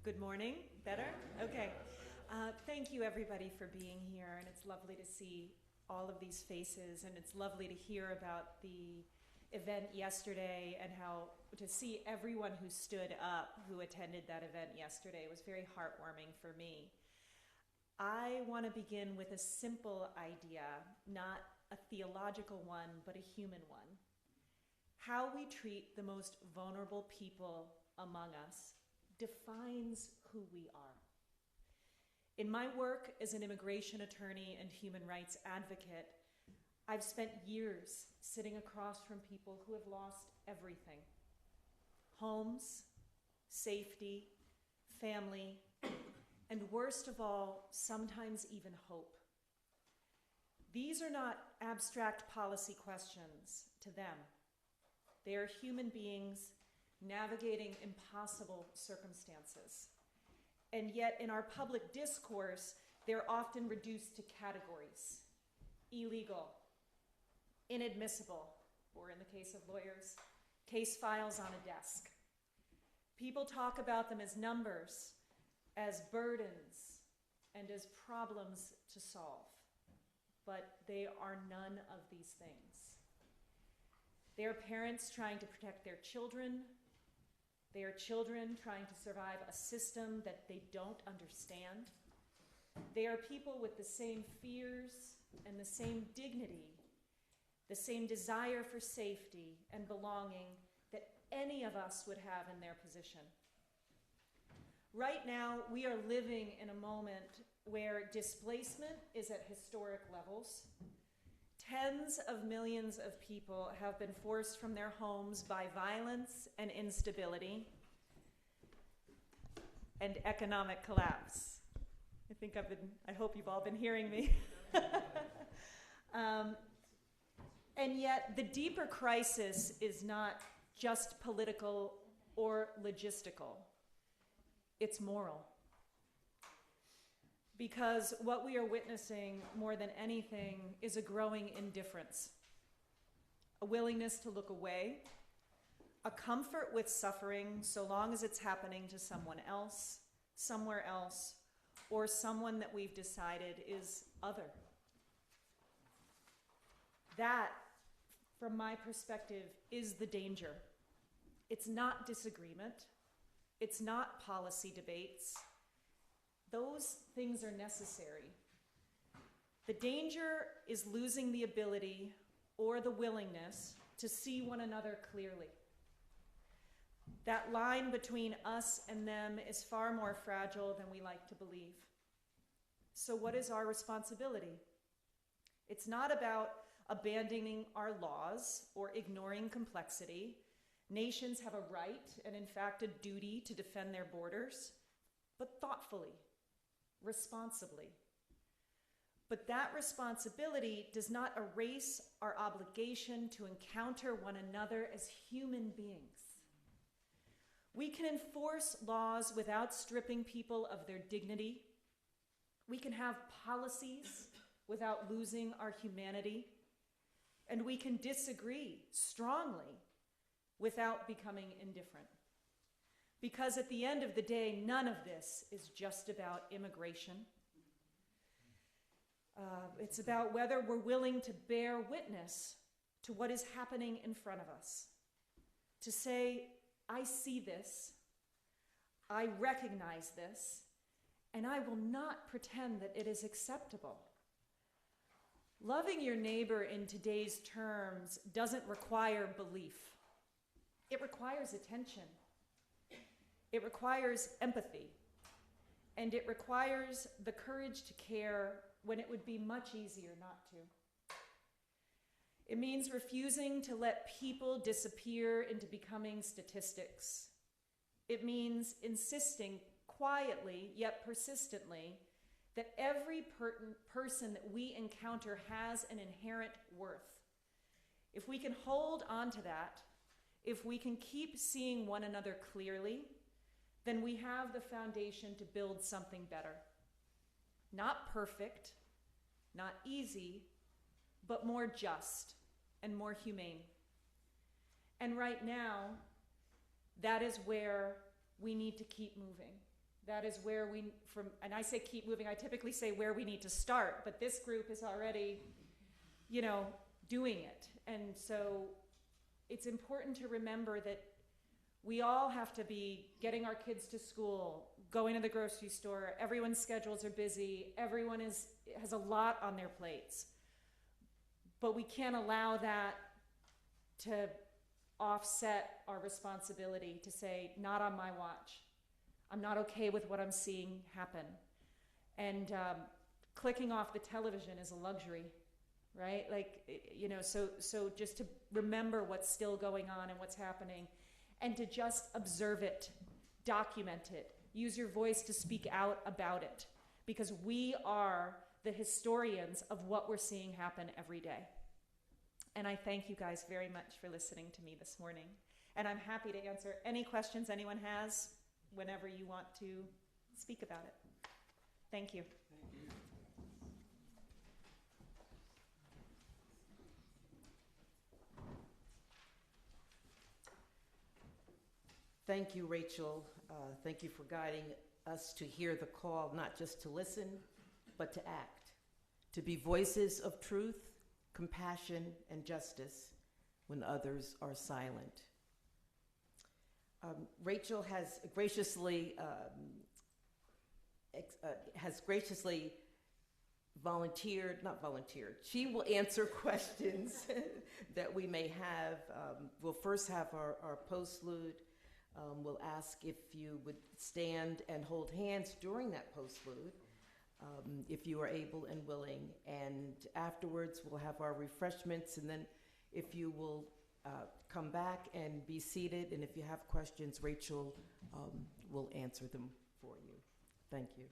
Good morning. Better? Okay. Thank you, everybody, for being here. And it's lovely to see all of these faces. And it's lovely to hear about the event yesterday and how to see everyone who stood up, who attended that event yesterday. It was very heartwarming for me. I want to begin with a simple idea, not a theological one, but a human one. How we treat the most vulnerable people among us defines who we are. In my work as an immigration attorney and human rights advocate, I've spent years sitting across from people who have lost everything: homes, safety, family, and worst of all, sometimes even hope. These are not abstract policy questions to them. They are human beings navigating impossible circumstances. And yet in our public discourse, they're often reduced to categories: illegal, inadmissible, or in the case of lawyers, case files on a desk. People talk about them as numbers, as burdens, and as problems to solve. But they are none of these things. They are parents trying to protect their children. They are children trying to survive a system that they don't understand. They are people with the same fears and the same dignity, the same desire for safety and belonging that any of us would have in their position. Right now, we are living in a moment where displacement is at historic levels. Tens of millions of people have been forced from their homes by violence and instability and economic collapse. I hope you've all been hearing me. And yet the deeper crisis is not just political or logistical. It's moral. Because what we are witnessing more than anything is a growing indifference, a willingness to look away, a comfort with suffering so long as it's happening to someone else, somewhere else, or someone that we've decided is other. That, from my perspective, is the danger. It's not disagreement. It's not policy debates. Those things are necessary. The danger is losing the ability or the willingness to see one another clearly. That line between us and them is far more fragile than we like to believe. So what is our responsibility? It's not about abandoning our laws or ignoring complexity. Nations have a right and, in fact, a duty to defend their borders, but thoughtfully, responsibly. But that responsibility does not erase our obligation to encounter one another as human beings. We can enforce laws without stripping people of their dignity. We can have policies without losing our humanity. And we can disagree strongly without becoming indifferent. Because at the end of the day, none of this is just about immigration. It's about whether we're willing to bear witness to what is happening in front of us. To say, I see this, I recognize this, and I will not pretend that it is acceptable. Loving your neighbor in today's terms doesn't require belief. It requires attention. It requires empathy, and it requires the courage to care when it would be much easier not to. It means refusing to let people disappear into becoming statistics. It means insisting quietly yet persistently that every person that we encounter has an inherent worth. If we can hold on to that, if we can keep seeing one another clearly, then we have the foundation to build something better. Not perfect, not easy, but more just and more humane. And right now, that is where we need to keep moving. that is where and I say keep moving, I typically say where we need to start, but this group is already, doing it. And so it's important to remember that we all have to be getting our kids to school, going to the grocery store. Everyone's schedules are busy. Everyone has a lot on their plates. But we can't allow that to offset our responsibility to say, not on my watch. I'm not okay with what I'm seeing happen. And clicking off the television is a luxury, right? So just to remember what's still going on and what's happening, and to just observe it, document it, use your voice to speak out about it, because we are the historians of what we're seeing happen every day. And I thank you guys very much for listening to me this morning. And I'm happy to answer any questions anyone has whenever you want to speak about it. Thank you. Thank you, Rachel. Thank you for guiding us to hear the call, not just to listen, but to act, to be voices of truth, compassion, and justice when others are silent. Rachel has graciously she will answer questions that we may have. We'll first have our postlude. We'll ask if you would stand and hold hands during that postlude, if you are able and willing. And afterwards, we'll have our refreshments. And then if you will come back and be seated, and if you have questions, Rachel will answer them for you. Thank you.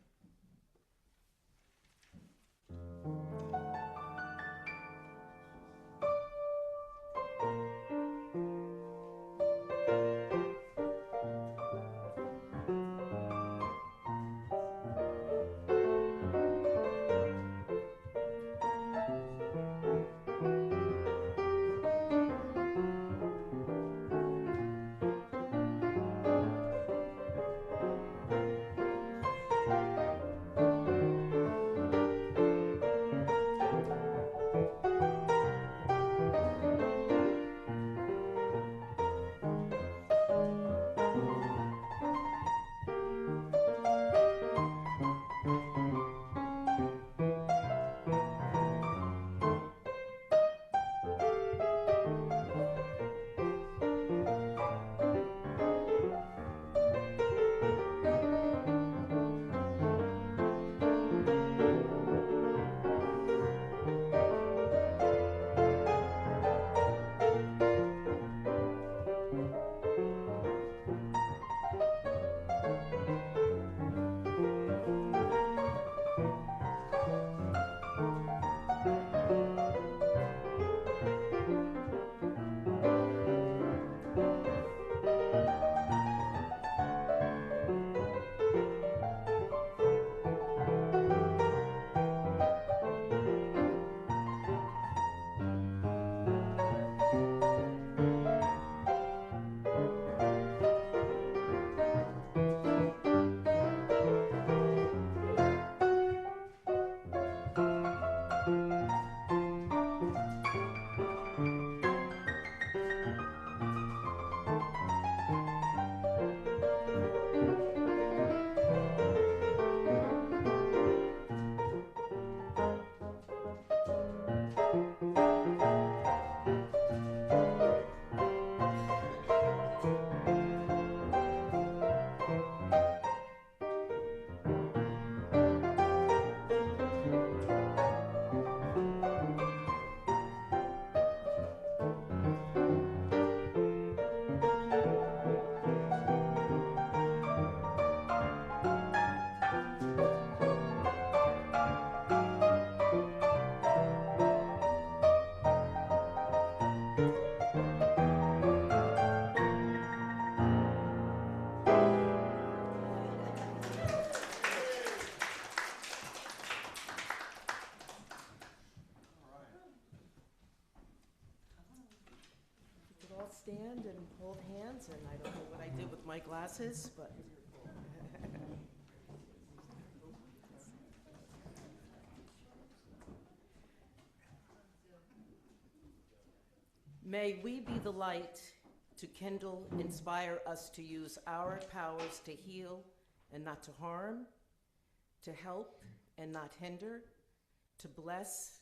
Stand and hold hands, and I don't know what I did with my glasses, but May we be the light to kindle, inspire us to use our powers to heal and not to harm, to help and not hinder, to bless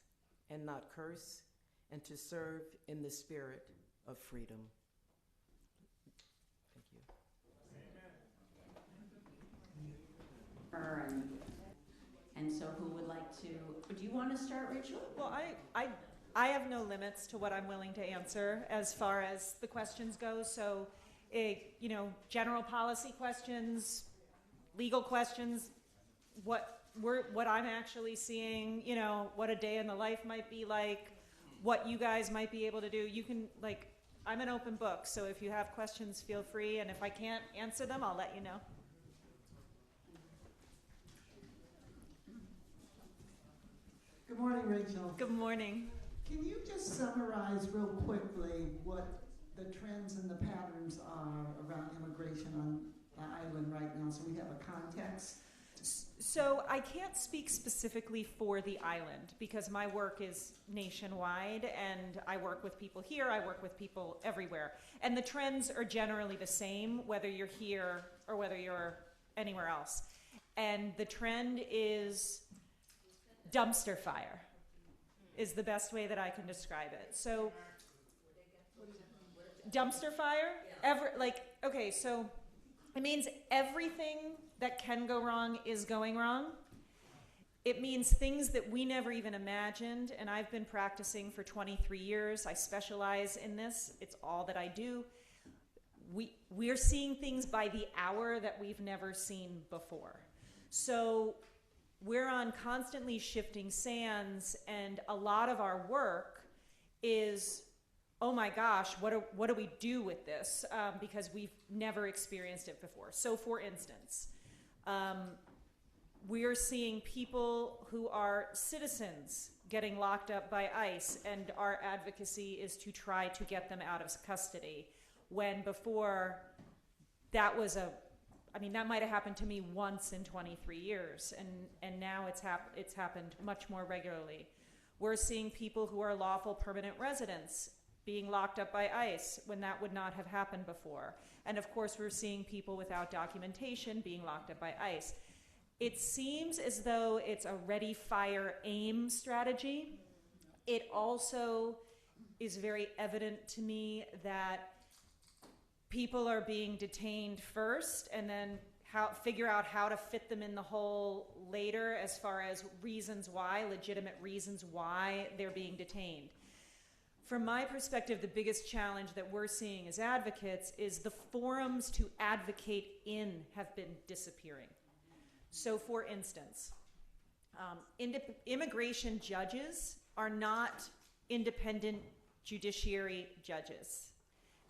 and not curse, and to serve in the spirit of freedom. Thank you. And so who would like to, do you want to start, Rachel? Well, I have no limits to what I'm willing to answer as far as the questions go. So, general policy questions, legal questions, what I'm actually seeing, what a day in the life might be like, what you guys might be able to do. You can, I'm an open book, so if you have questions, feel free, and if I can't answer them, I'll let you know. Good morning, Rachel. Good morning. Can you just summarize real quickly what the trends and the patterns are around immigration on the island right now, so we have a context? So I can't speak specifically for the island because my work is nationwide and I work with people here, I work with people everywhere. And the trends are generally the same whether you're here or whether you're anywhere else. And the trend is dumpster fire is the best way that I can describe it. So dumpster fire, so it means everything that can go wrong is going wrong. It means things that we never even imagined, and I've been practicing for 23 years. I specialize in this. It's all that I do. We're seeing things by the hour that we've never seen before. So we're on constantly shifting sands, and a lot of our work is, oh my gosh, what do we do with this? Because we've never experienced it before. So for instance, we're seeing people who are citizens getting locked up by ICE, and our advocacy is to try to get them out of custody. When before, that might have happened to me once in 23 years, and now it's happened much more regularly. We're seeing people who are lawful permanent residents being locked up by ICE when that would not have happened before. And of course, we're seeing people without documentation being locked up by ICE. It seems as though it's a ready, fire, aim strategy. It also is very evident to me that people are being detained first and then figure out how to fit them in the hole later as far as reasons why, legitimate reasons why they're being detained. From my perspective, the biggest challenge that we're seeing as advocates is the forums to advocate in have been disappearing. So for instance, immigration judges are not independent judiciary judges.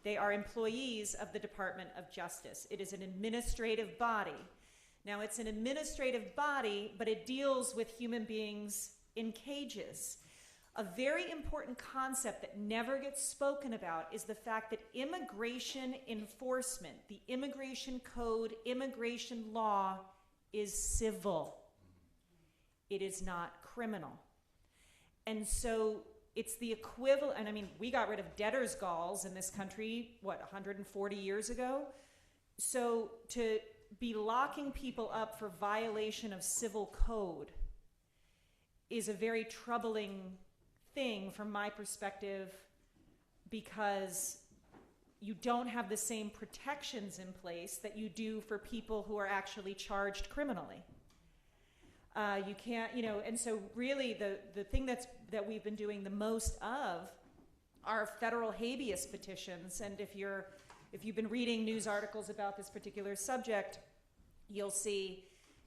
They are employees of the Department of Justice. It is an administrative body. Now, it's an administrative body, but it deals with human beings in cages. A very important concept that never gets spoken about is the fact that immigration enforcement, the immigration code, immigration law, is civil. It is not criminal. And so it's the equivalent, and we got rid of debtor's galls in this country, 140 years ago? So to be locking people up for violation of civil code is a very troubling thing from my perspective, because you don't have the same protections in place that you do for people who are actually charged criminally. You can't, and so really the thing that we've been doing the most of are federal habeas petitions. And if you've been reading news articles about this particular subject, you'll see,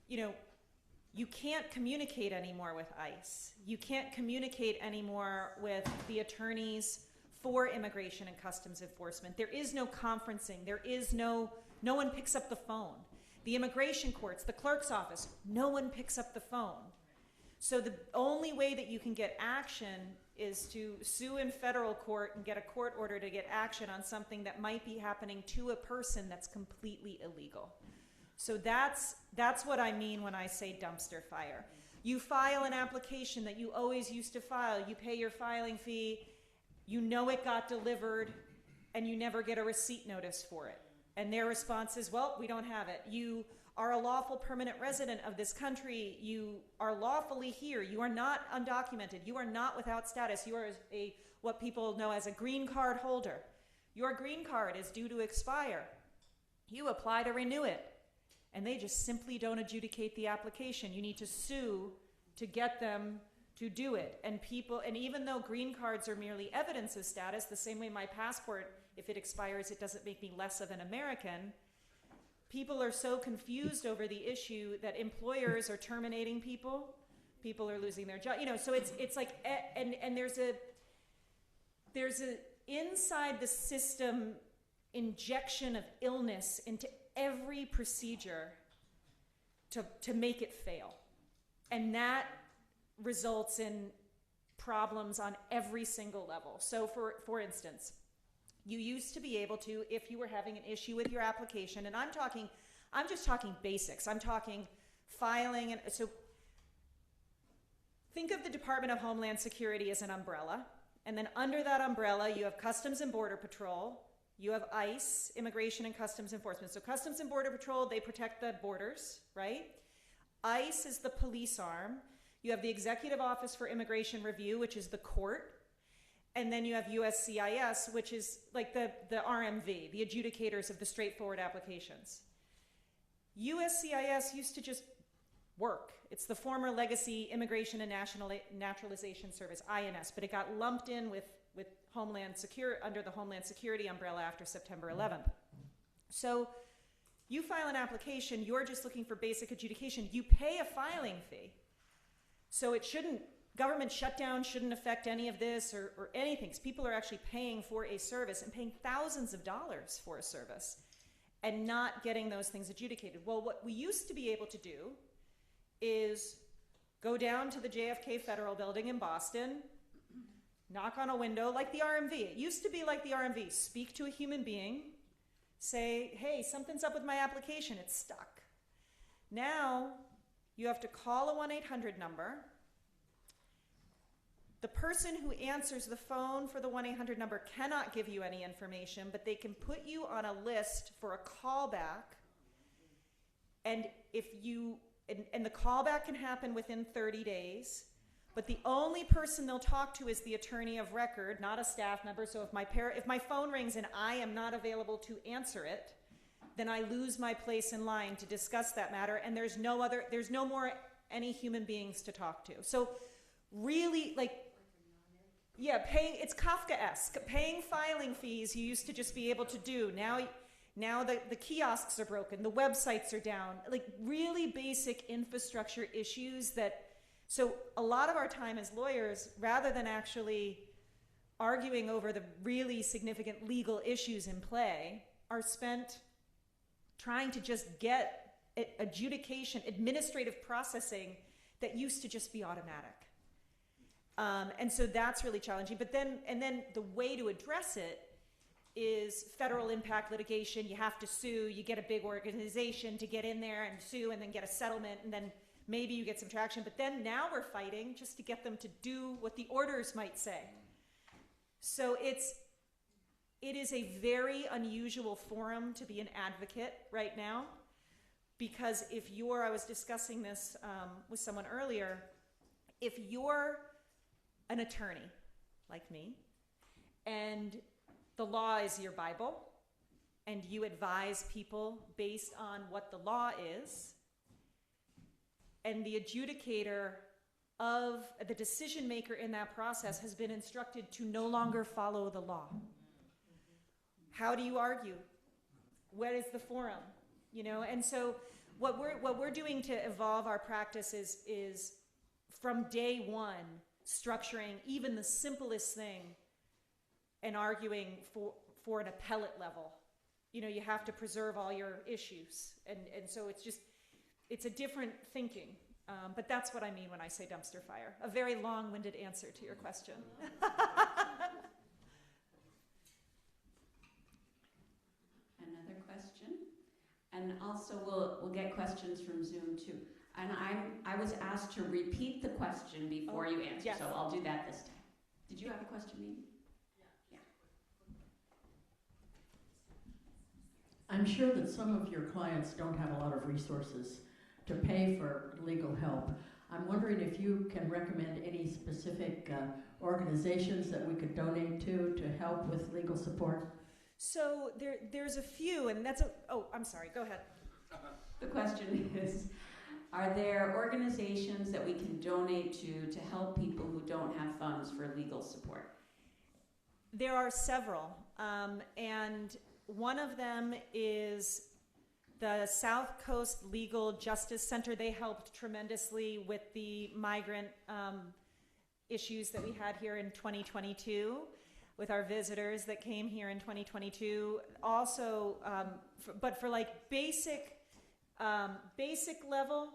you can't communicate anymore with ICE. You can't communicate anymore with the attorneys for Immigration and Customs Enforcement. There is no conferencing. There is no one picks up the phone. The immigration courts, the clerk's office, no one picks up the phone. So the only way that you can get action is to sue in federal court and get a court order to get action on something that might be happening to a person that's completely illegal. So that's what I mean when I say dumpster fire. You file an application that you always used to file, you pay your filing fee, You know it got delivered, and you never get a receipt notice for it. And their response is, well, we don't have it. You are a lawful permanent resident of this country. You are lawfully here. You are not undocumented. You are not without status. You are what people know as a green card holder. Your green card is due to expire. You apply to renew it, and they just simply don't adjudicate the application. You need to sue to get them to do it. And even though green cards are merely evidence of status, the same way my passport, if it expires, it doesn't make me less of an American, people are so confused over the issue that employers are terminating people. People are losing their job. So it's like, and there's a inside the system injection of illness into every procedure to make it fail. And that results in problems on every single level. So for instance, you used to be able to, if you were having an issue with your application, and I'm just talking basics. I'm talking filing, and so think of the Department of Homeland Security as an umbrella, and then under that umbrella, you have Customs and Border Patrol, you have ICE, Immigration and Customs Enforcement. So Customs and Border Patrol, they protect the borders, right? ICE is the police arm. You have the Executive Office for Immigration Review, which is the court. And then you have USCIS, which is like the RMV, the adjudicators of the straightforward applications. USCIS used to just work. It's the former Legacy Immigration and Naturalization Service, INS, but it got lumped in with Homeland Security, under the Homeland Security umbrella after September 11th. So you file an application, you're just looking for basic adjudication. You pay a filing fee. So government shutdown shouldn't affect any of this or anything, because people are actually paying for a service and paying thousands of dollars for a service and not getting those things adjudicated. Well, what we used to be able to do is go down to the JFK Federal Building in Boston, knock on a window like the RMV. It used to be like the RMV. Speak to a human being, say, hey, something's up with my application, it's stuck. Now, you have to call a 1-800 number. The person who answers the phone for the 1-800 number cannot give you any information, but they can put you on a list for a callback. And and the callback can happen within 30 days, but the only person they'll talk to is the attorney of record, not a staff member. So if my phone rings and I am not available to answer it, then I lose my place in line to discuss that matter, and there's no more any human beings to talk to. So really, it's Kafkaesque. Paying filing fees you used to just be able to do. Now the kiosks are broken, the websites are down, like really basic infrastructure issues so a lot of our time as lawyers, rather than actually arguing over the really significant legal issues in play, are spent trying to just get adjudication, administrative processing that used to just be automatic. And so that's really challenging. But then the way to address it is federal impact litigation. You have to sue, you get a big organization to get in there and sue and then get a settlement, and then maybe you get some traction. But then now we're fighting just to get them to do what the orders might say. So it is a very unusual forum to be an advocate right now, because I was discussing this with someone earlier, if you're an attorney like me, and the law is your Bible, and you advise people based on what the law is, and the adjudicator of the decision maker in that process has been instructed to no longer follow the law. How do you argue? What is the forum? And so what we're doing to evolve our practice is from day one, structuring even the simplest thing and arguing for an appellate level. You have to preserve all your issues. And so it's a different thinking. But that's what I mean when I say dumpster fire. A very long-winded answer to your question. Another question? And also we'll get questions from Zoom too. And I was asked to repeat the question before you answer, yes. So I'll do that this time. Did you have a question, Mimi? Yeah, I'm sure that some of your clients don't have a lot of resources to pay for legal help. I'm wondering if you can recommend any specific organizations that we could donate to help with legal support. So there's a few, and I'm sorry, go ahead. The question is, are there organizations that we can donate to help people who don't have funds for legal support? There are several, and one of them is the South Coast Legal Justice Center. They helped tremendously with the migrant issues that we had here in 2022 with our visitors that came here in 2022. Also, but for like basic level,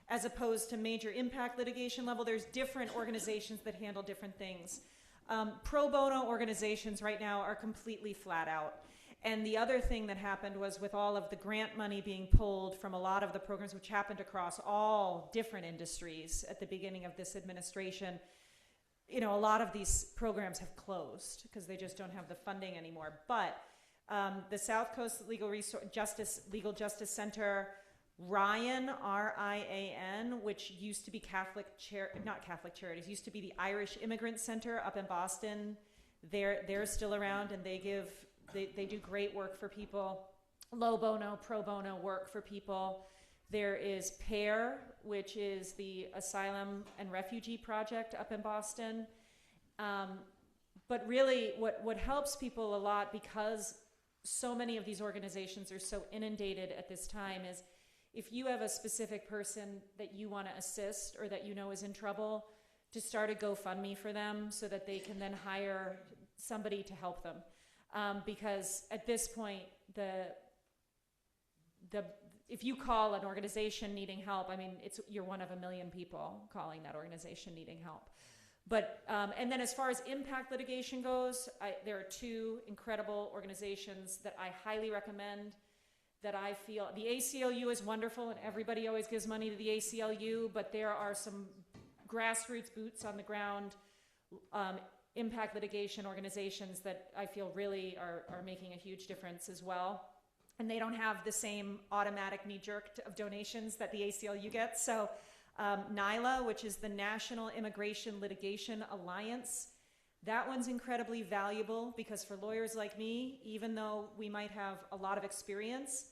as opposed to major impact litigation level, there's different organizations that handle different things. Pro bono organizations right now are completely flat out. And the other thing that happened was with all of the grant money being pulled from a lot of the programs, which happened across all different industries at the beginning of this administration, a lot of these programs have closed because they just don't have the funding anymore. But the South Coast Legal Justice Center, RIAN, R-I-A-N, which used to be not Catholic Charities, used to be the Irish Immigrant Center up in Boston. They're still around, and they do great work for people, pro bono work for people. There is PAIR, which is the Asylum and Refugee Project up in Boston. But really what helps people a lot, because so many of these organizations are so inundated at this time, is if you have a specific person that you want to assist or that you know is in trouble, to start a GoFundMe for them so that they can then hire somebody to help them. Because at this point, if you call an organization needing help, I mean, you're one of a million people calling that organization needing help. But and then as far as impact litigation goes, there are two incredible organizations that I highly recommend. That I feel the ACLU is wonderful, and everybody always gives money to the ACLU, but there are some grassroots, boots on the ground impact litigation organizations that I feel really are making a huge difference as well. And they don't have the same automatic knee-jerk of donations that the ACLU gets. So NILA, which is the National Immigration Litigation Alliance, that one's incredibly valuable because for lawyers like me, even though we might have a lot of experience,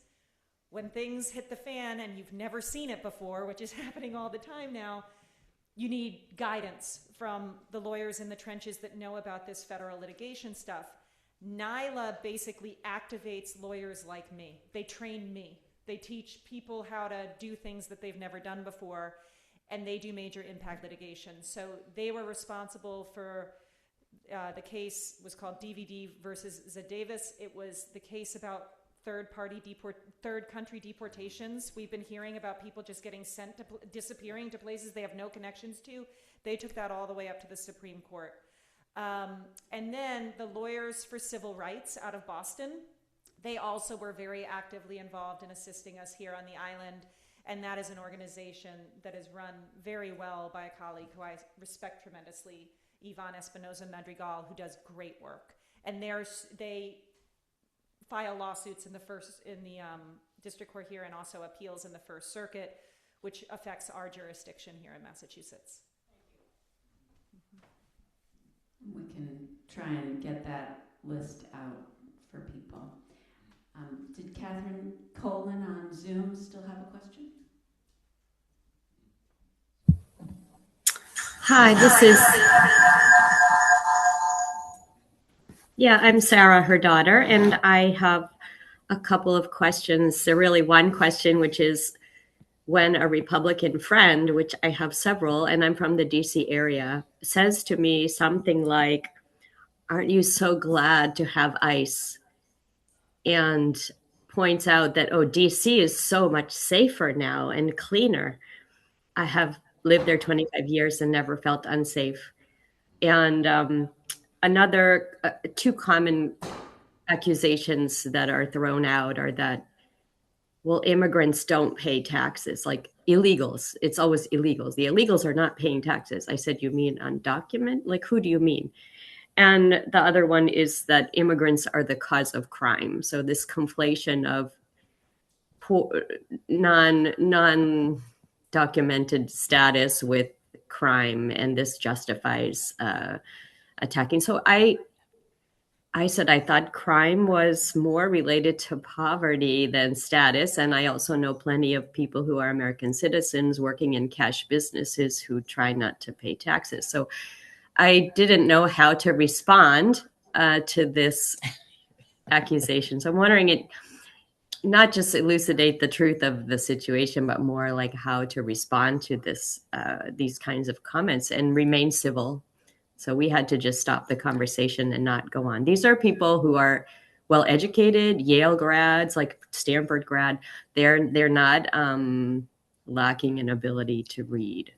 when things hit the fan and you've never seen it before, which is happening all the time now, you need guidance from the lawyers in the trenches that know about this federal litigation stuff. NILA basically activates lawyers like me. They train me. They teach people how to do things that they've never done before, and they do major impact litigation. So they were responsible for the case was called DVD versus Zadavis. It was the case about third country deportations. We've been hearing about people just getting sent to disappearing to places they have no connections to. They took that all the way up to the Supreme Court. And then the Lawyers for Civil Rights out of Boston, they also were very actively involved in assisting us here on the island. And that is an organization that is run very well by a colleague who I respect tremendously, Yvonne Espinoza Madrigal, who does great work. And they file lawsuits in the district court here and also appeals in the First Circuit, which affects our jurisdiction here in Massachusetts. We can try and get that list out for people. Did Catherine Colin on Zoom still have a question? Hi, I'm Sarah, her daughter, and I have a couple of questions. So really one question, which is when a Republican friend, which I have several, and I'm from the DC area, says to me something like, "Aren't you so glad to have ICE?" And points out that, DC is so much safer now and cleaner. I have lived there 25 years and never felt unsafe. And another two common accusations that are thrown out are that, well, immigrants don't pay taxes, like illegals. It's always illegals. The illegals are not paying taxes. I said, you mean undocumented? Like, who do you mean? And the other one is that immigrants are the cause of crime. So this conflation of non-documented status with crime, and this justifies attacking. So I said I thought crime was more related to poverty than status. And I also know plenty of people who are American citizens working in cash businesses who try not to pay taxes. So I didn't know how to respond to this accusation. So I'm wondering it not just elucidate the truth of the situation, but more like how to respond to this, these kinds of comments and remain civil. So we had to just stop the conversation and not go on. These are people who are well educated, Yale grads, like Stanford grad. They're not lacking an ability to read.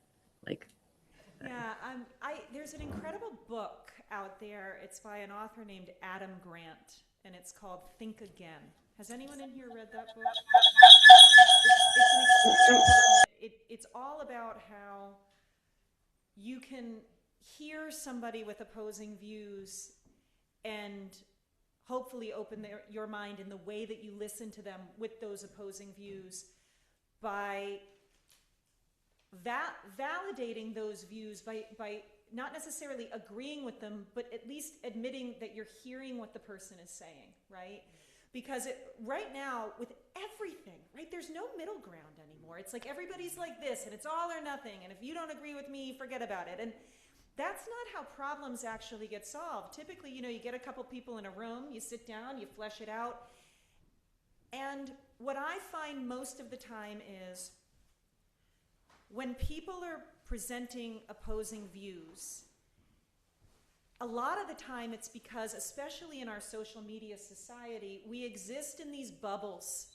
Like, Yeah, there's an incredible book out there. It's by an author named Adam Grant, and it's called Think Again. Has anyone in here read that book? It's all about how you can hear somebody with opposing views and hopefully open your mind in the way that you listen to them with those opposing views by validating those views by not necessarily agreeing with them, but at least admitting that you're hearing what the person is saying, right? Because right now, with everything, right, there's no middle ground anymore. It's like everybody's like this, and it's all or nothing, and if you don't agree with me, forget about it. And that's not how problems actually get solved. Typically, you get a couple people in a room, you sit down, you flesh it out. And what I find most of the time is when people are presenting opposing views, a lot of the time it's because, especially in our social media society, we exist in these bubbles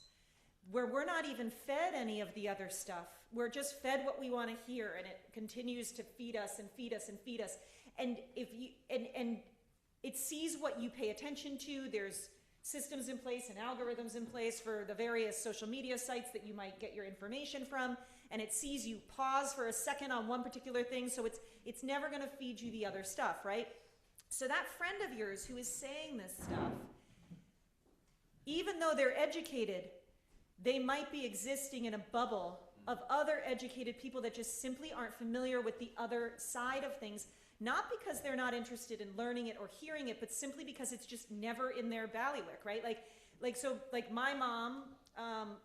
where we're not even fed any of the other stuff. We're just fed what we want to hear, and it continues to feed us and feed us and feed us. And and it sees what you pay attention to. There's systems in place and algorithms in place for the various social media sites that you might get your information from, and it sees you pause for a second on one particular thing, so it's never going to feed you the other stuff, right? So that friend of yours who is saying this stuff, even though they're educated, they might be existing in a bubble of other educated people that just simply aren't familiar with the other side of things, not because they're not interested in learning it or hearing it, but simply because it's just never in their bailiwick, right? Like my mom,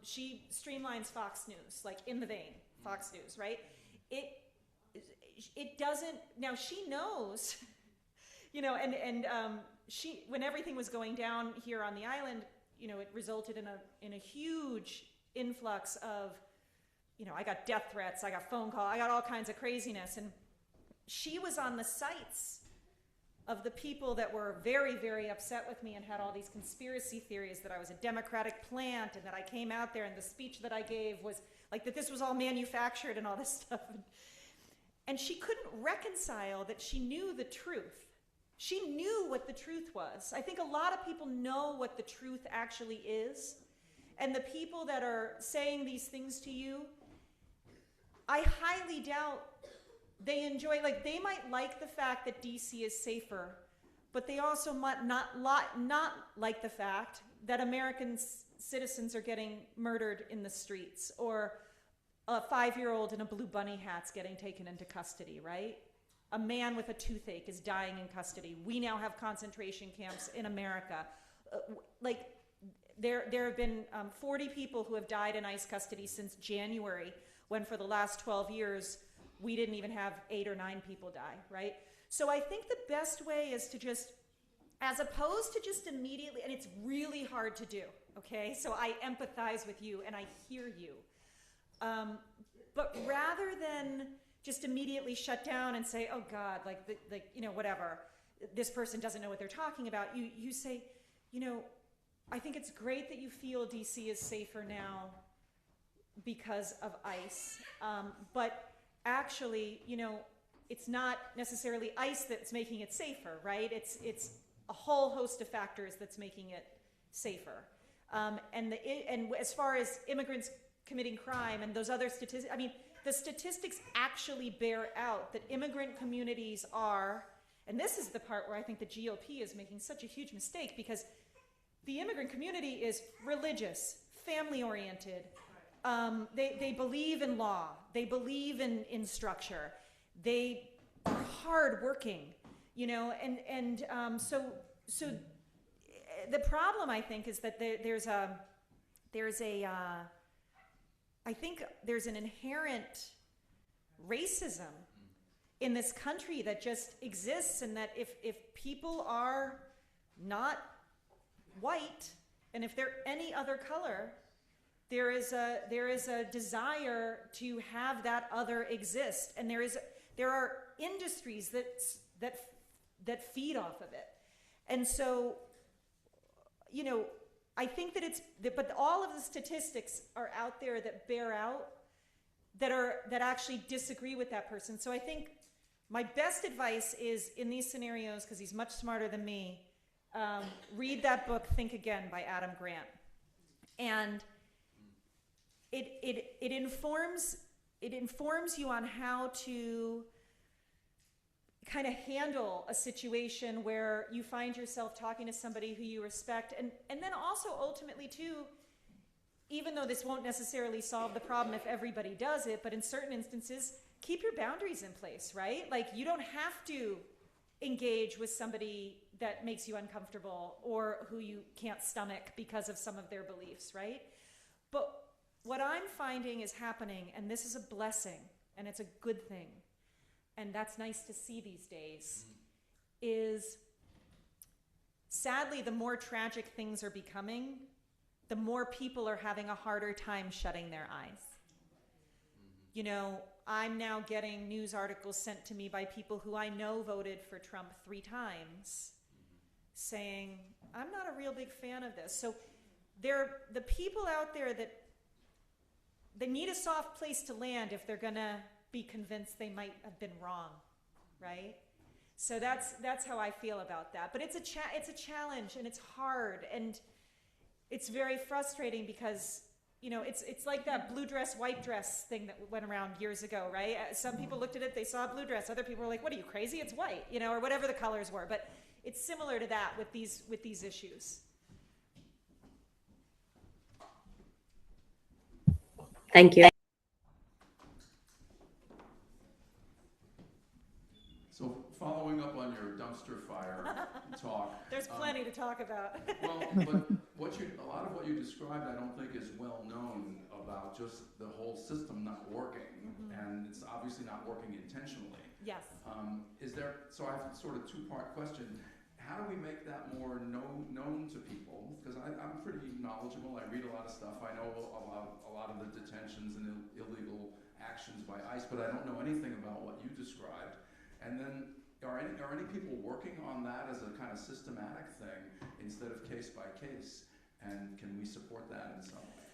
she streamlines Fox News, like in the vein, Fox News, right? It doesn't, now she knows, she, when everything was going down here on the island, it resulted in a huge influx of, I got death threats, I got phone calls, I got all kinds of craziness. And she was on the sites of the people that were very, very upset with me and had all these conspiracy theories that I was a Democratic plant and that I came out there and the speech that I gave was like that this was all manufactured and all this stuff. And she couldn't reconcile that she knew the truth. She knew what the truth was. I think a lot of people know what the truth actually is. And the people that are saying these things to you, I highly doubt they enjoy, they might like the fact that DC is safer, but they also might not like the fact that American citizens are getting murdered in the streets, or a 5-year-old in a blue bunny hat's getting taken into custody, right? A man with a toothache is dying in custody. We now have concentration camps in America. There have been 40 people who have died in ICE custody since January, when for the last 12 years, we didn't even have 8 or 9 people die, right? So I think the best way is to just, as opposed to just immediately, and it's really hard to do, okay? So I empathize with you and I hear you. But rather than just immediately shut down and say, oh God, whatever, this person doesn't know what they're talking about, you say, I think it's great that you feel DC is safer now because of ICE, but actually, it's not necessarily ICE that's making it safer, right? It's a whole host of factors that's making it safer. And as far as immigrants committing crime and those other statistics, the statistics actually bear out that immigrant communities are, and this is the part where I think the GOP is making such a huge mistake, because the immigrant community is religious, family oriented. They believe in law. They believe in structure. They are hardworking, you know, and so the problem, I think, is that I think there's an inherent racism in this country that just exists, and that if people are not white, and if they're any other color, there is a desire to have that other exist, and there are industries that feed off of it, and so, you know, I think but all of the statistics are out there that bear out that actually disagree with that person. So I think my best advice is, in these scenarios, because he's much smarter than me, read that book, Think Again, by Adam Grant. And it informs you on how to kind of handle a situation where you find yourself talking to somebody who you respect, and then also ultimately too, even though this won't necessarily solve the problem if everybody does it, but in certain instances, keep your boundaries in place, right? Like, you don't have to engage with somebody that makes you uncomfortable or who you can't stomach because of some of their beliefs, right? But what I'm finding is happening, and this is a blessing, and it's a good thing, and that's nice to see these days, is sadly the more tragic things are becoming, the more people are having a harder time shutting their eyes. You know, I'm now getting news articles sent to me by people who I know voted for Trump 3 times, saying, I'm not a real big fan of this. So the people out there that they need a soft place to land if they're gonna be convinced they might have been wrong, right? So that's how I feel about that. But it's a challenge, and it's hard, and it's very frustrating because, you know, it's like that blue dress, white dress thing that went around years ago, right? Some people looked at it, they saw a blue dress. Other people were like, what are you, crazy? It's white, you know, or whatever the colors were. But it's similar to that with these issues. Thank you. So following up on your dumpster fire talk. There's plenty to talk about. Well, but a lot of what you described, I don't think is well known about just the whole system not working, and it's obviously not working intentionally. Yes. So I have sort of 2-part question. How do we make that more known to people? Because I'm pretty knowledgeable. I read a lot of stuff. I know a lot of the detentions and illegal actions by ICE, but I don't know anything about what you described. And then, are any people working on that as a kind of systematic thing instead of case by case? And can we support that in some way?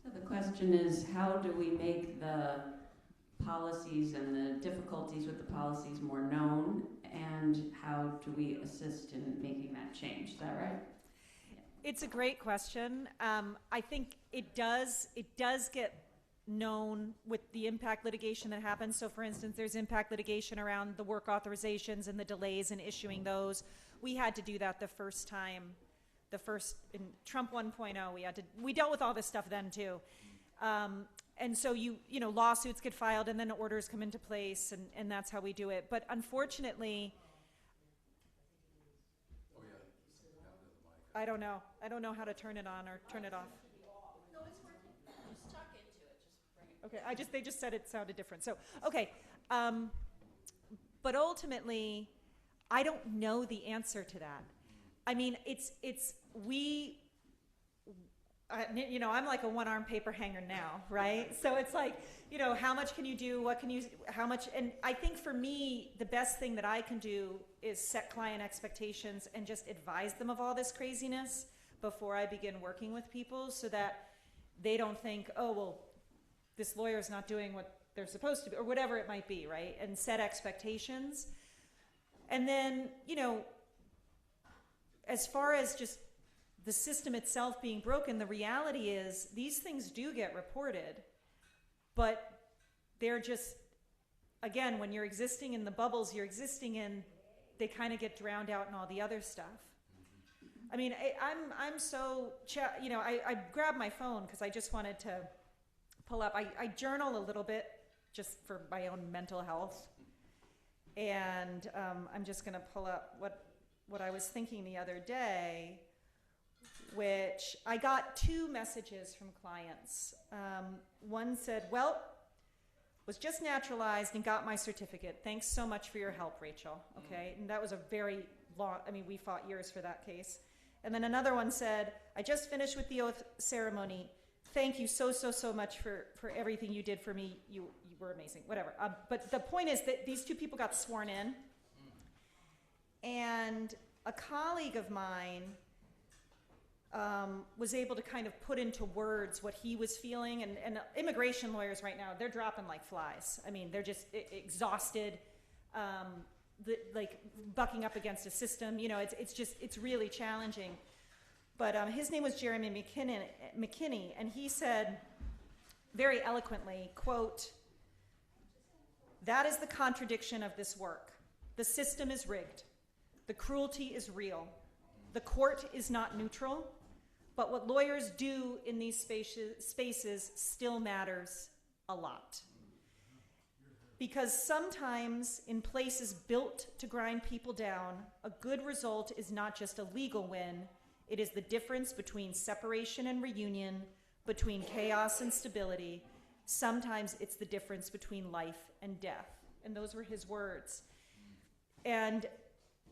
So the question is, how do we make the policies and the difficulties with the policies more known, and how do we assist in making that change? Is that right? It's a great question. I think it does get known with the impact litigation that happens. So for instance, there's impact litigation around the work authorizations and the delays in issuing those. We had to do that the first time, in Trump 1.0, we dealt with all this stuff then too. And so you know, lawsuits get filed and then orders come into place, and that's how we do it. But unfortunately, I don't know how to turn it on or turn it off. No, it's working. Just talk into it. Just bring it. Okay, they just said it sounded different. So, okay. But ultimately, I don't know the answer to that. I mean, you know, I'm like a one-arm paper hanger now, right? So it's like, you know, how much can you do? How much? And I think for me, the best thing that I can do is set client expectations and just advise them of all this craziness before I begin working with people, so that they don't think, oh, well, this lawyer's not doing what they're supposed to be, or whatever it might be, right? And set expectations. And then, you know, as far as just the system itself being broken, the reality is these things do get reported, but they're just, again, when you're existing in the bubbles you're existing in, they kind of get drowned out in all the other stuff. I mean, I'm so, I grabbed my phone because I just wanted to pull up. I journal a little bit just for my own mental health. And I'm just going to pull up what I was thinking the other day, which I got 2 messages from clients. One said, well, was just naturalized and got my certificate. Thanks so much for your help, Rachel. Okay, and that was a very long, I mean, we fought years for that case. And then another one said, I just finished with the oath ceremony. Thank you so much for everything you did for me. You were amazing, whatever. But the point is that these 2 people got sworn in. And a colleague of mine was able to kind of put into words what he was feeling. And immigration lawyers right now, they're dropping like flies. I mean, they're just exhausted, like bucking up against a system. You know, it's really challenging. But his name was Jeremy McKinney, and he said very eloquently, quote, "That is the contradiction of this work. The system is rigged. The cruelty is real. The court is not neutral. But what lawyers do in these spaces still matters a lot. Because sometimes in places built to grind people down, a good result is not just a legal win. It is the difference between separation and reunion, between chaos and stability. Sometimes it's the difference between life and death." And those were his words. And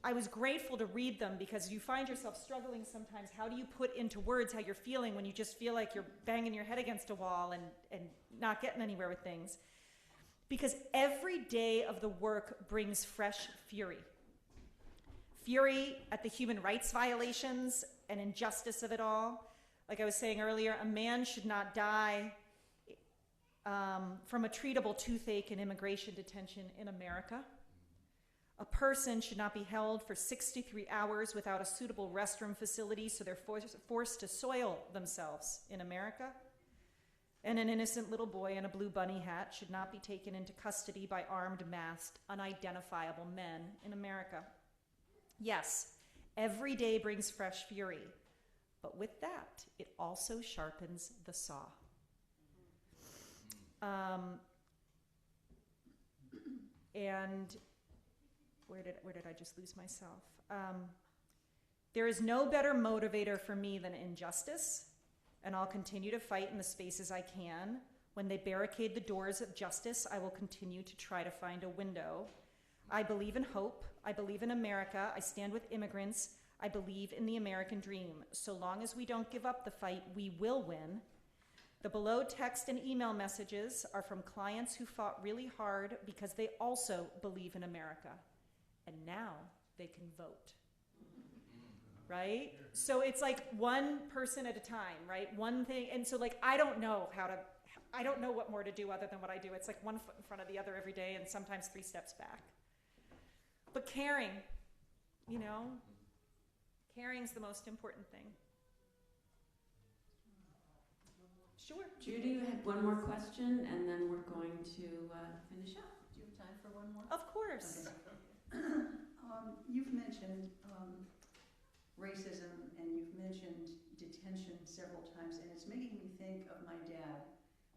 I was grateful to read them because you find yourself struggling sometimes. How do you put into words how you're feeling when you just feel like you're banging your head against a wall and not getting anywhere with things? Because every day of the work brings fresh fury. Fury at the human rights violations and injustice of it all. Like I was saying earlier, a man should not die from a treatable toothache in immigration detention in America. A person should not be held for 63 hours without a suitable restroom facility, so they're forced to soil themselves in America. And an innocent little boy in a blue bunny hat should not be taken into custody by armed, masked, unidentifiable men in America. Yes, every day brings fresh fury, but with that, it also sharpens the saw. And where did I just lose myself? There is no better motivator for me than injustice, and I'll continue to fight in the spaces I can. When they barricade the doors of justice, I will continue to try to find a window. I believe in hope. I believe in America. I stand with immigrants. I believe in the American dream. So long as we don't give up the fight, we will win. The below text and email messages are from clients who fought really hard because they also believe in America. And now they can vote. Right? So it's like one person at a time, right? One thing. And so like, I don't know what more to do other than what I do. It's like one foot in front of the other every day and sometimes 3 steps back. But caring, you know, caring's the most important thing. Sure. Judy, you had one more question, and then we're going to finish up. Do you have time for one more? Of course. Okay. You've mentioned racism and you've mentioned detention several times, and it's making me think of my dad,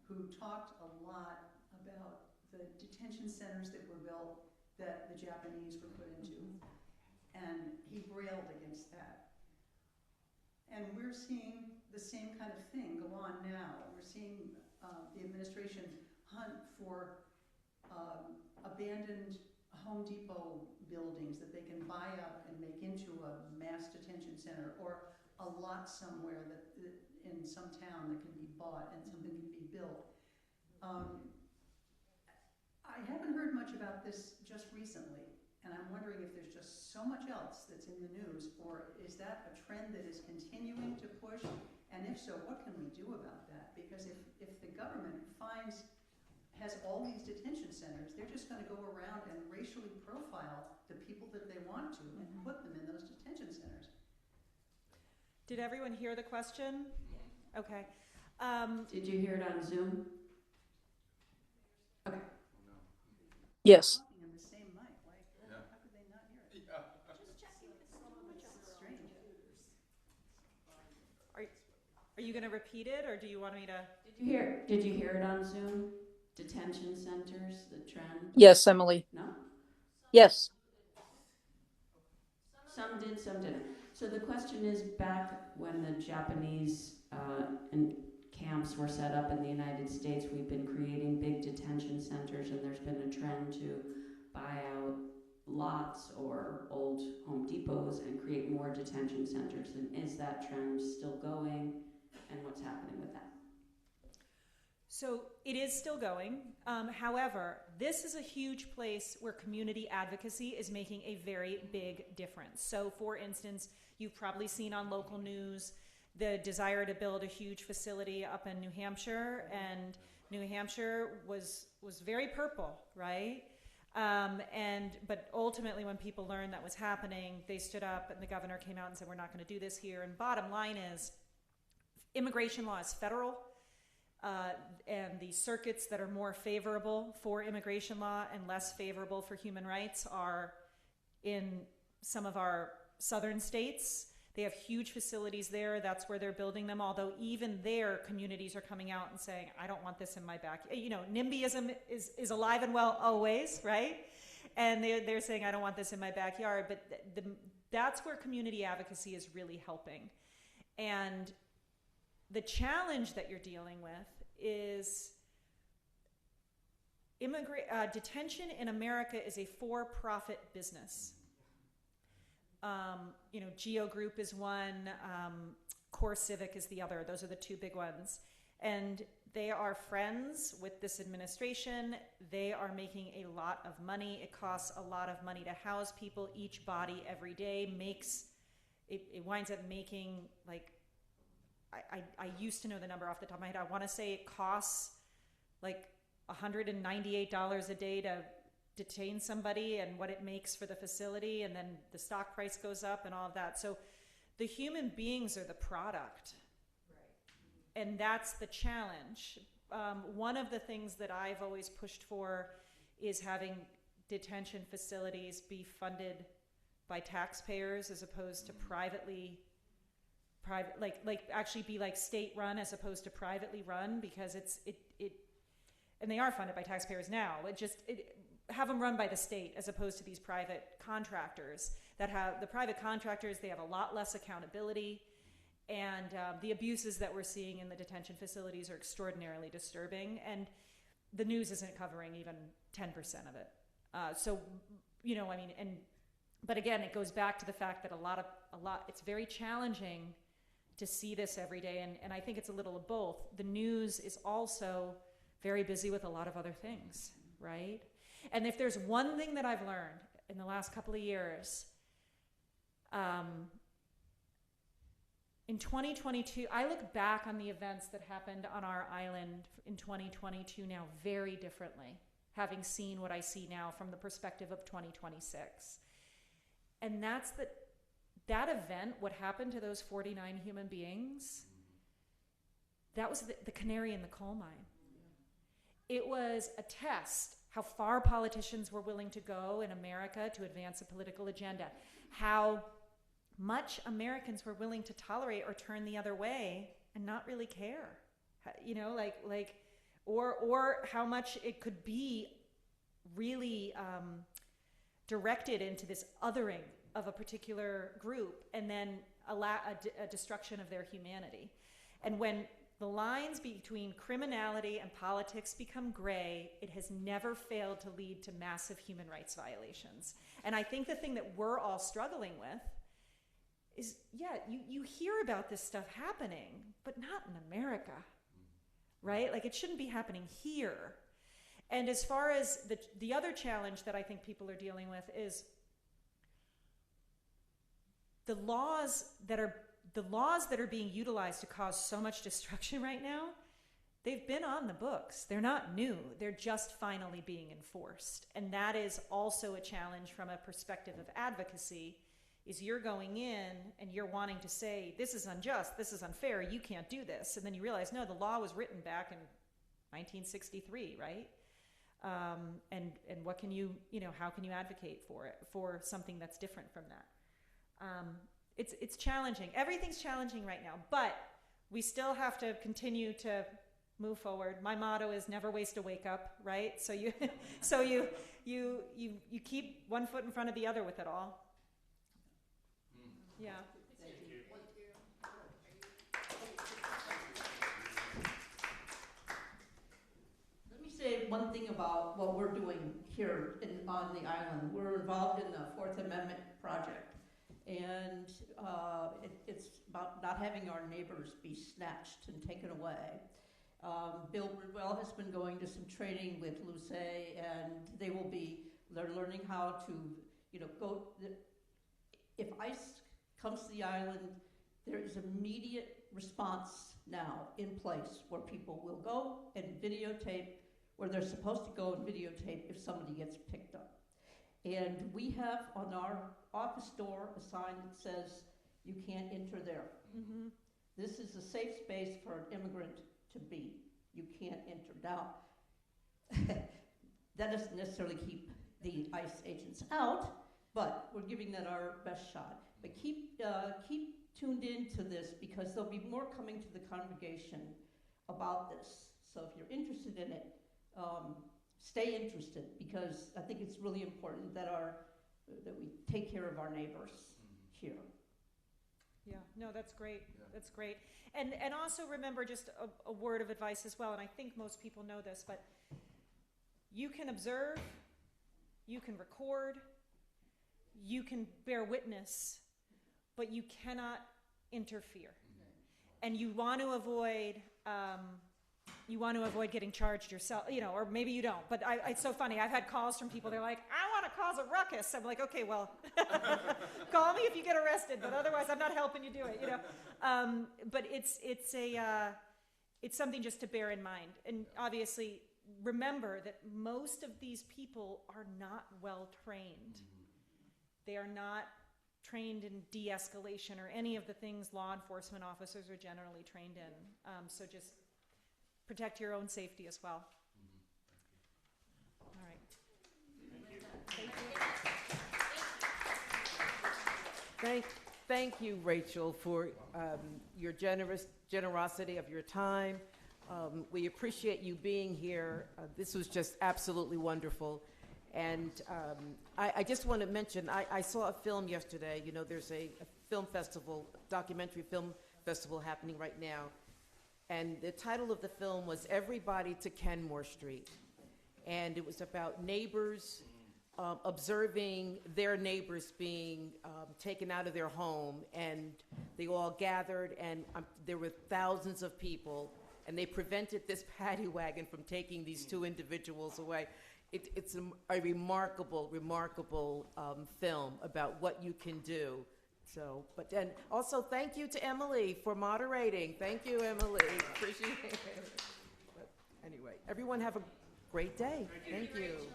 who talked a lot about the detention centers that were built that the Japanese were put into, and he railed against that. And we're seeing the same kind of thing go on now. We're seeing the administration hunt for abandoned Home Depot buildings that they can buy up and make into a mass detention center, or a lot somewhere that in some town that can be bought and something can be built. I haven't heard much about this just recently, and I'm wondering if there's just so much else that's in the news, or is that a trend that is continuing to push? And if so, what can we do about that? Because if the government has all these detention centers, they're just going to go around and racially profile the people that they want to and put them in those detention centers. Did everyone hear the question? Yeah. Okay. Did you hear it on Zoom? Okay. Yes. Talking in the same mic, like, Yeah. how could they not hear it? Yeah. Just checking. It's strange. Are you going to repeat it, or do you want me to? Did you hear it on Zoom? Detention centers, the trend? Yes, Emily. No? Yes. Some did, some didn't. So the question is, back when the Japanese and camps were set up in the United States, we've been creating big detention centers, and there's been a trend to buy out lots or old Home Depots and create more detention centers. And is that trend still going, and what's happening with that? So it is still going. However, this is a huge place where community advocacy is making a very big difference. So for instance, you've probably seen on local news the desire to build a huge facility up in New Hampshire, and New Hampshire was very purple, right? But ultimately when people learned that was happening, they stood up and the governor came out and said, we're not going to do this here. And bottom line is, immigration law is federal. And the circuits that are more favorable for immigration law and less favorable for human rights are in some of our southern states. They have huge facilities there. That's where they're building them. Although even there, communities are coming out and saying, I don't want this in my backyard. You know, NIMBYism is alive and well always, right? And they're saying, I don't want this in my backyard. But that's where community advocacy is really helping. And the challenge that you're dealing with is detention in America is a for-profit business. Geo Group is one, Core Civic is the other. Those are the two big ones. And they are friends with this administration. They are making a lot of money. It costs a lot of money to house people. Each body every day it winds up making, like, I used to know the number off the top of my head. I want to say it costs like $198 a day to detain somebody, and what it makes for the facility, and then the stock price goes up and all of that. So the human beings are the product. Right. And that's the challenge. One of the things that I've always pushed for is having detention facilities be funded by taxpayers as opposed to actually be like state run as opposed to privately run, because and they are funded by taxpayers now. Have them run by the state as opposed to these private contractors that have the private contractors. They have a lot less accountability, and the abuses that we're seeing in the detention facilities are extraordinarily disturbing. And the news isn't covering even 10% of it. But again, it goes back to the fact that it's very challenging to see this every day, and I think it's a little of both. The news is also very busy with a lot of other things, right? And if there's one thing that I've learned in the last couple of years, in 2022, I look back on the events that happened on our island in 2022 now very differently, having seen what I see now from the perspective of 2026. And that's that event, what happened to those 49 human beings, that was the canary in the coal mine. It was a test how far politicians were willing to go in America to advance a political agenda, how much Americans were willing to tolerate or turn the other way and not really care, or how much it could be really directed into this othering of a particular group and then allow a destruction of their humanity. And when the lines between criminality and politics become gray, it has never failed to lead to massive human rights violations. And I think the thing that we're all struggling with is, you hear about this stuff happening, but not in America, right? Like, it shouldn't be happening here. And as far as the other challenge that I think people are dealing with is the laws that are being utilized to cause so much destruction right now, they've been on the books. They're not new. They're just finally being enforced. And that is also a challenge from a perspective of advocacy, is you're going in and you're wanting to say, this is unjust, this is unfair, you can't do this. And then you realize, no, the law was written back in 1963, right? And what can how can you advocate for something that's different from that? It's challenging. Everything's challenging right now. But we still have to continue to move forward. My motto is never waste a wake up, right? So you you keep one foot in front of the other with it all. Yeah. Let me say one thing about what we're doing here on the island. We're involved in the Fourth Amendment project, and it's about not having our neighbors be snatched and taken away. Bill Bridwell has been going to some training with Luce, and they're learning how to, if ICE comes to the island, there is immediate response now in place where people will go and videotape where they're supposed to go and videotape if somebody gets picked up. And we have on our office door a sign that says, "You can't enter there." Mm-hmm. This is a safe space for an immigrant to be. You can't enter. Now, that doesn't necessarily keep the ICE agents out, but we're giving that our best shot. But keep tuned in to this, because there'll be more coming to the congregation about this. So if you're interested in it, stay interested, because I think it's really important that we take care of our neighbors here. Yeah, no, that's great. Yeah. That's great. And also remember just a word of advice as well, and I think most people know this, but you can observe, you can record, you can bear witness, but you cannot interfere. And you want to avoid getting charged yourself, or maybe you don't. But it's so funny. I've had calls from people. They're like, "I want to cause a ruckus." I'm like, "Okay, well, call me if you get arrested, but otherwise, I'm not helping you do it." But it's something just to bear in mind. And obviously, remember that most of these people are not well trained. They are not trained in de-escalation or any of the things law enforcement officers are generally trained in. So just protect your own safety as well. All right. Thank you, Rachel, for your generosity of your time. We appreciate you being here. This was just absolutely wonderful. And I just want to mention, I saw a film yesterday. There's a film festival, documentary film festival happening right now. And the title of the film was Everybody to Kenmore Street. And it was about neighbors observing their neighbors being taken out of their home. And they all gathered, and there were thousands of people. And they prevented this paddy wagon from taking these two individuals away. It's a remarkable film about what you can do. So, but then also thank you to Emily for moderating. Thank you, Emily. Appreciate it. But anyway, everyone have a great day. Thank you.